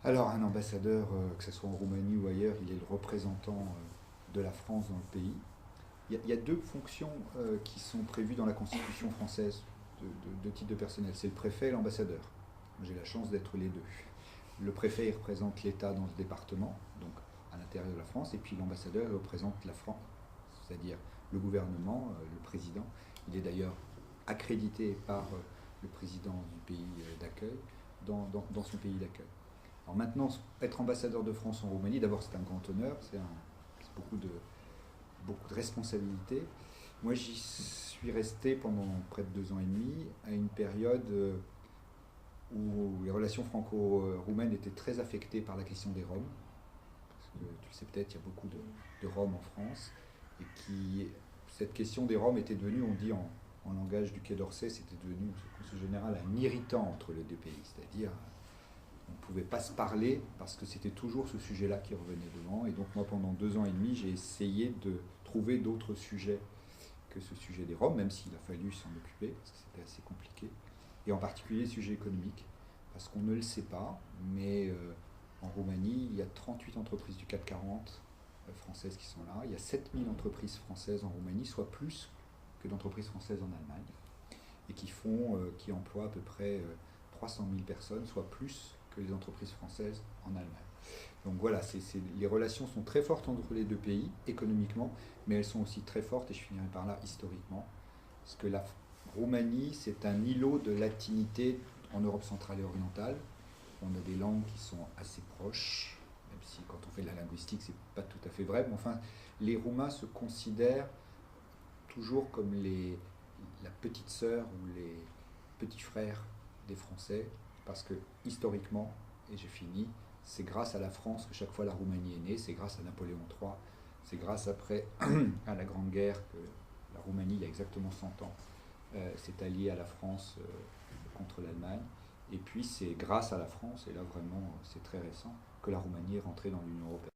Alors, un ambassadeur, que ce soit en Roumanie ou ailleurs, il est le représentant de la France dans le pays. Il y a deux fonctions qui sont prévues dans la Constitution française, deux types de personnel. C'est le préfet et l'ambassadeur. J'ai la chance d'être les deux. Le préfet, il représente l'État dans ce département, donc à l'intérieur de la France, et puis l'ambassadeur, il représente la France, c'est-à-dire le gouvernement, le président. Il est d'ailleurs accrédité par le président du pays d'accueil dans son pays d'accueil. Alors maintenant, être ambassadeur de France en Roumanie, d'abord c'est un grand honneur, c'est beaucoup de responsabilités. Moi j'y suis resté pendant près de 2 ans et demi, à une période où les relations franco-roumaines étaient très affectées par la question des Roms, parce que tu le sais peut-être, il y a beaucoup de Roms en France, et cette question des Roms était devenue, on dit en langage du Quai d'Orsay, c'était devenu, au Conseil général, un irritant entre les deux pays, c'est-à-dire on ne pouvait pas se parler parce que c'était toujours ce sujet-là qui revenait devant. Et donc moi, pendant 2 ans et demi, j'ai essayé de trouver d'autres sujets que ce sujet des Roms, même s'il a fallu s'en occuper, parce que c'était assez compliqué. Et en particulier le sujet économique, parce qu'on ne le sait pas, mais en Roumanie, il y a 38 entreprises du CAC 40 françaises qui sont là. Il y a 7000 entreprises françaises en Roumanie, soit plus que d'entreprises françaises en Allemagne, et qui emploient à peu près 300 000 personnes, soit plus que les entreprises françaises en Allemagne. Donc voilà, les relations sont très fortes entre les deux pays, économiquement, mais elles sont aussi très fortes, et je finirai par là, historiquement, parce que la Roumanie, c'est un îlot de latinité en Europe centrale et orientale. On a des langues qui sont assez proches, même si quand on fait de la linguistique, c'est pas tout à fait vrai, mais enfin, les Roumains se considèrent toujours comme la petite sœur ou les petits frères des Français, parce que historiquement, et j'ai fini, c'est grâce à la France que chaque fois la Roumanie est née, c'est grâce à Napoléon III, c'est grâce après à la Grande Guerre que la Roumanie, il y a exactement 100 ans, s'est alliée à la France contre l'Allemagne. Et puis c'est grâce à la France, et là vraiment c'est très récent, que la Roumanie est rentrée dans l'Union Européenne.